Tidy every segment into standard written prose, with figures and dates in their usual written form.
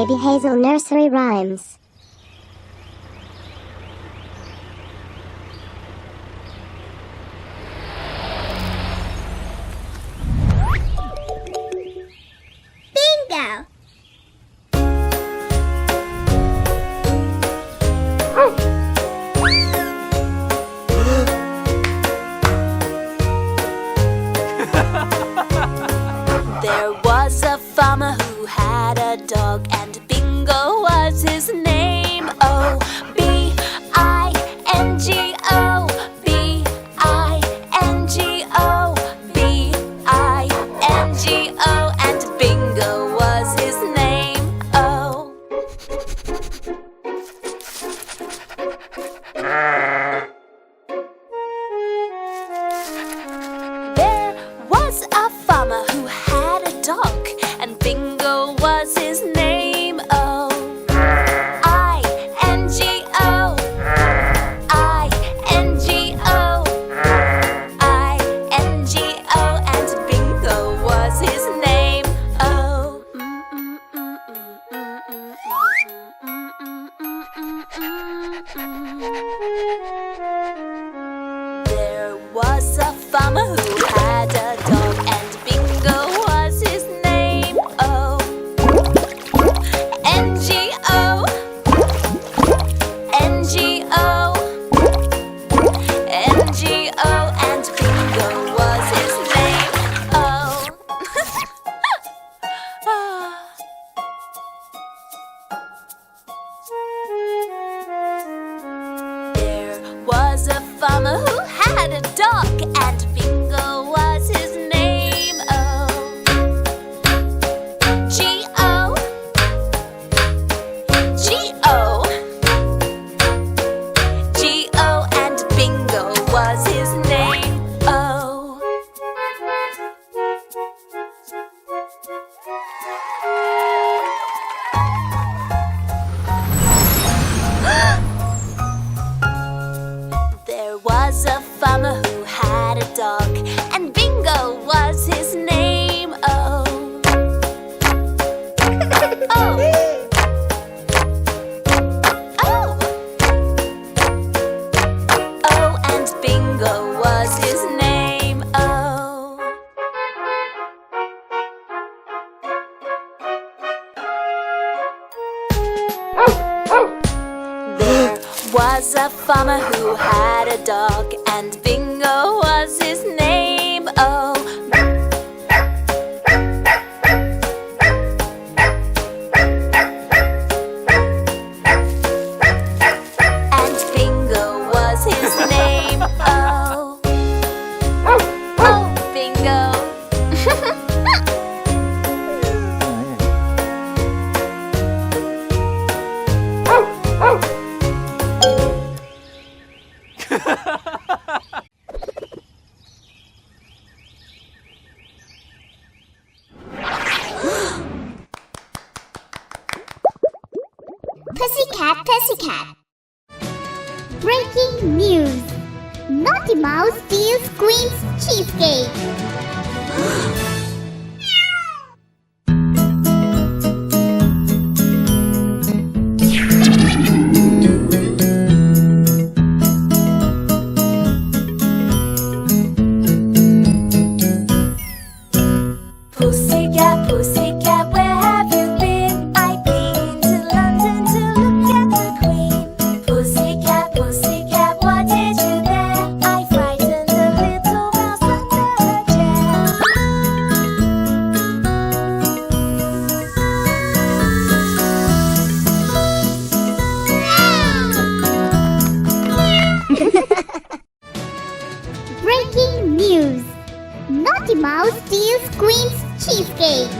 Baby Hazel Nursery Rhymes. Bingo! There was a farmer who had a dog, and Bingo was his name. Oh, B-I-N-G-O, B-I-N-G-O, B-I-N-G-O, and Bingo was his name. Oh. There was a farmer who had a dog, and Bingo was his name. Oh, I-N-G-O, I-N-G-O, I-N-G-O, and Bingo was his name. Oh. There was a farmer who had a dog, and Bingo was his name. Oh, N-G-O, N-G-O, N-G-O, and Bingo was his name. Oh. There was a farmer who had a dog, and Bingo was his name. Oh, G-O, G-O, G-O, and Bingo was his name. Oh. There was a farmer who had a dog, and Bingo was his name. Oh. Oh. Oh. Oh, and Bingo was his name. Oh. There was a farmer who had a dog, and Bingo was his name. Oh. And Bingo was his name. Oh. Oh, Bingo. Pussycat, Pussycat. Breaking news. Naughty Mouse steals Queen's cheesecake. Pussycat, pussycat, where have you been? I've been to London to look at the Queen. Pussycat, pussycat, what did you there? I frightened a little mouse under her chair. Breaking news. Naughty Mouse steals Queen's cheesecake.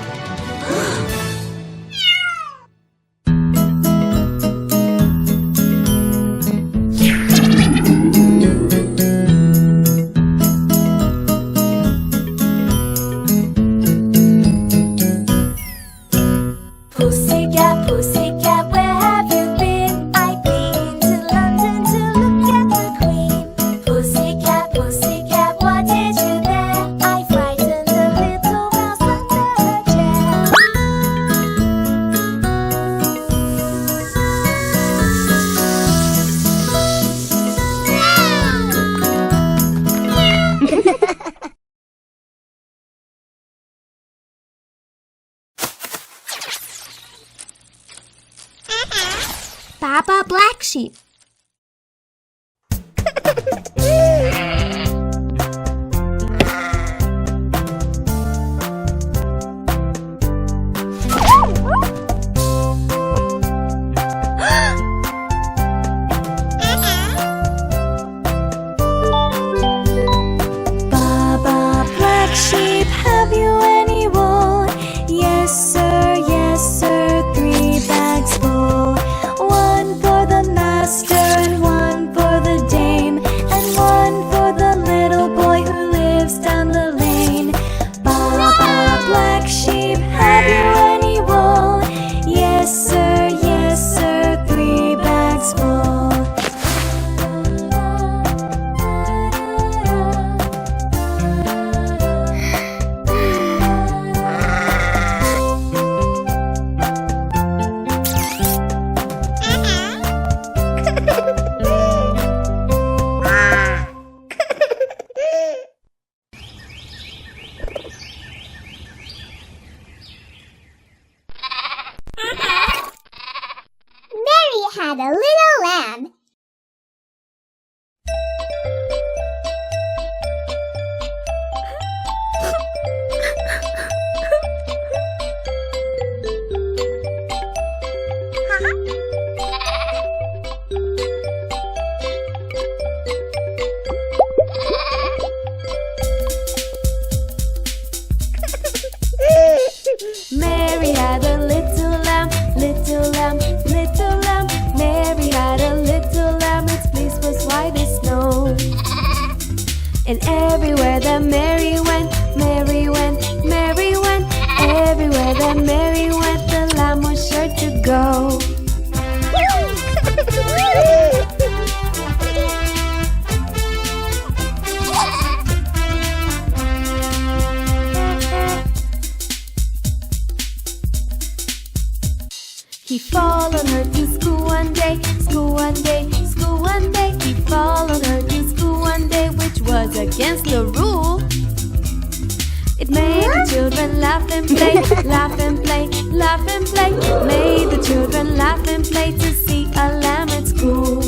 Pussycat, pussycat, where have you been? I've been to London to look at the Queen. Pussycat, pussycat, what did you there? I frightened a little mouse under her chair. sheep. Baba, black sheep, have you any wool? Yes, sir, 3 bags full. 1 for the master and 1 for the dame, and 1 for the little boy who lives down the lane. Baba, black sheep, have you any wool? Yes, sir, 3 bags full. Mary had a little lamb. Mary had a little lamb, little lamb, little lamb. Mary had a little lamb, its fleece was white as snow. And everywhere that Mary went, Mary went, Mary went. Everywhere that Mary went, the lamb was sure to go. He followed her to school one day, school one day, school one day. He followed her to school one day, which was against the rule. It made the children laugh and play, laugh and play, laugh and play. It made the children laugh and play to see a lamb at school.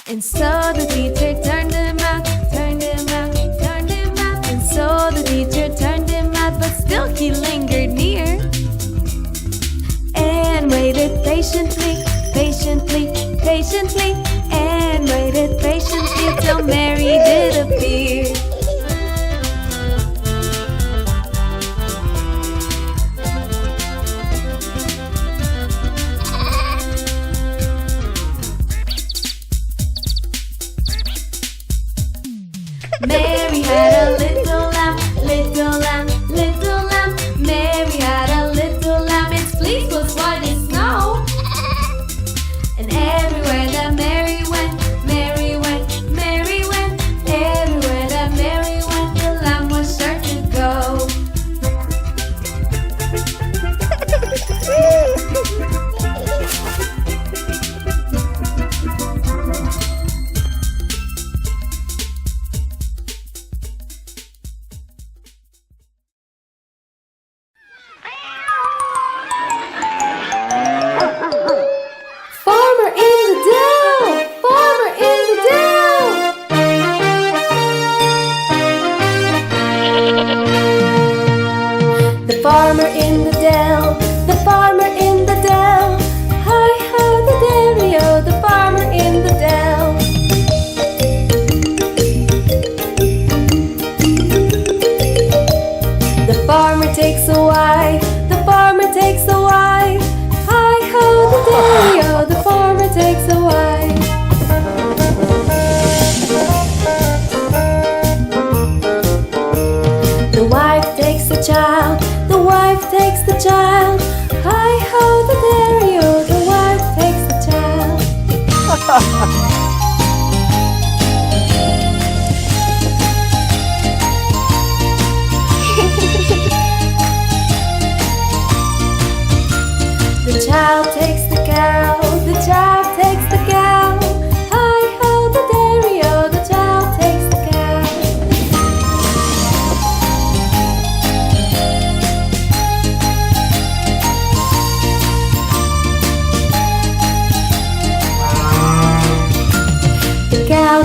And so the teacher turned him out, turned him out, turned him out. And so the teacher turned him out, but still he lingered near and waited patiently, patiently, patiently, and waited patiently till Mary did appear. Mary had a little lamb, little lamb, little lamb. Mary had a little lamb, its fleece was white as snow. And everywhere that Mary went, Mary went, Mary went. Everywhere that Mary went, the lamb was sure to go. Farmer in the dell! Farmer in the dell! The farmer in the dell, the farmer in the dell. Hi ho the dairy-o, the farmer in the dell. The farmer takes a wife, the farmer takes a wife. Hi ho the dairy-o, the farmer takes a wife. The wife takes the child, the wife takes the child. Hi ho the dairy-o, the wife takes the child. The child takes the cow, the child takes the cow. Hi ho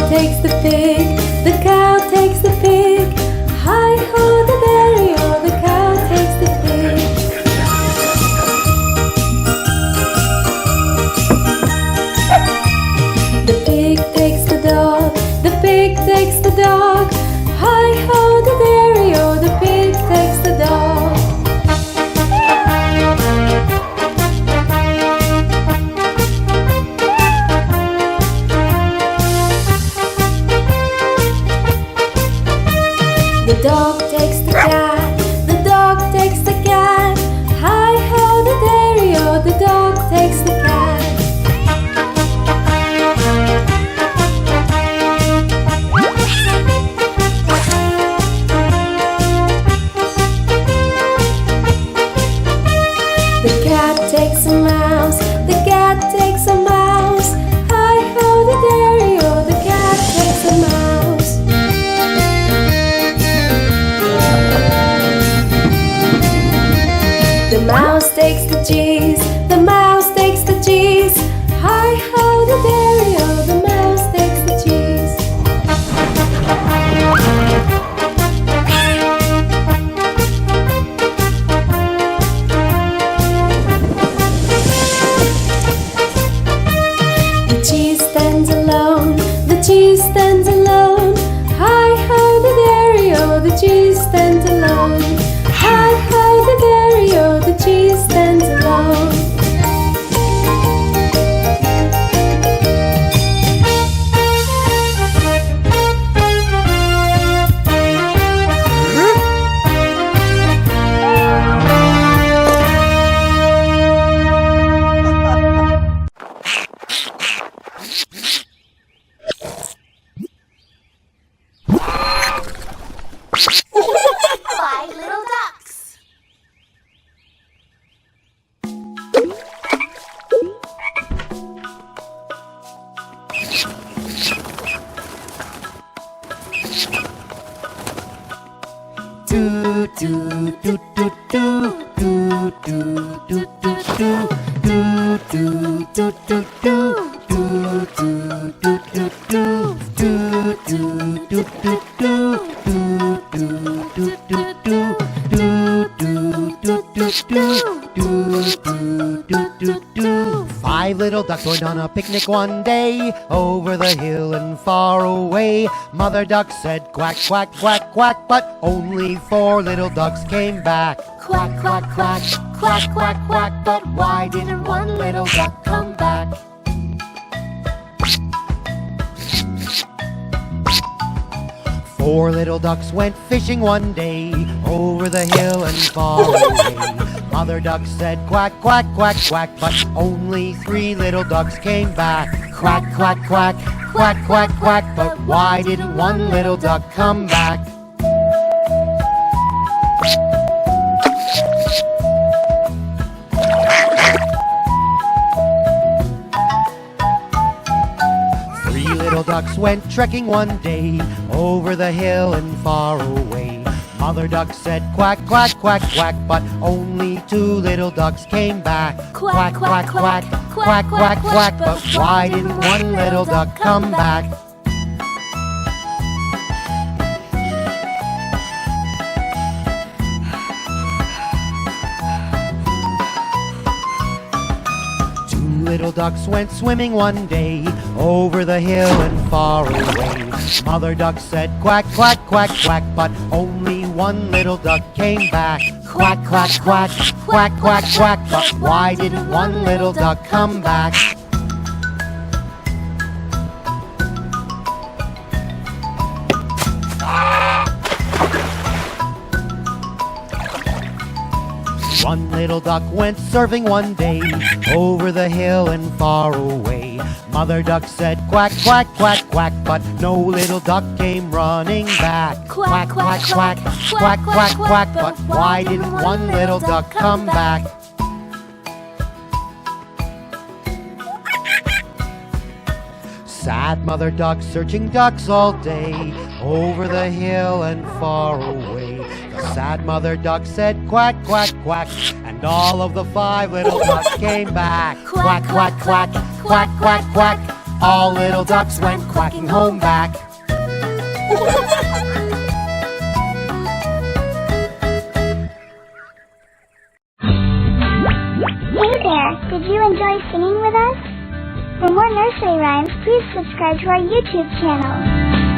takes the pig, the cow takes the pig. Hi-ho, the dairy-o, the cow takes the pig. The pig takes the dog, the pig takes the dog. Hi-ho, the dairy-o, the pig takes the dog. The dog takes the cat, the dog takes the cat. Hi-ho, the dairy-o, the dog takes the cat. The cat takes a mouse, the cat takes a mouse. Hi-ho, the dairy-o, the cat takes a mouse. The mouse takes the cheese, the mouse takes the cheese. Hi-ho, the dairy-o, the mouse takes the cheese. The cheese stands alone, the cheese stands alone. Hi-ho, the dairy-o, the cheese stands alone. Hi-ho, the dairy-o, the cheese stands alone. Five little ducks. Do do do do do do do do do do do do do do do do Five little ducks went on a picnic one day, over the hill and far away. Mother duck said quack, quack, quack, quack, but only four little ducks came back. Quack, quack, quack, quack, quack, quack. But why didn't one little duck come back? Four little ducks went fishing one day, over the hill and far away. Mother duck said quack, quack, quack, quack, but only three little ducks came back. Quack, quack, quack, quack, quack, quack, but why didn't one little duck come back? Three little ducks went trekking one day, over the hill and far away. Mother duck said quack, quack, quack, quack, but only two little ducks came back. Quack, quack, quack, quack, quack, quack, but why didn't one little duck come back? Little ducks went swimming one day, over the hill and far away. Mother duck said quack, quack, quack, quack, but only one little duck came back. Quack, quack, quack, quack, quack, quack, but why didn't one little duck come back? One little duck went surfing one day, over the hill and far away. Mother duck said quack, quack, quack, quack, but no little duck came running back. Quack, quack, quack, quack, quack, quack, but why didn't one little duck come back? Sad mother duck searching ducks all day, over the hill and far away. The sad mother duck said quack, quack, quack, and all of the five little ducks came back. Quack, quack, quack, quack, quack, quack, All little ducks went quacking home back. Hey there, did you enjoy singing with us? For more nursery rhymes, please subscribe to our YouTube channel.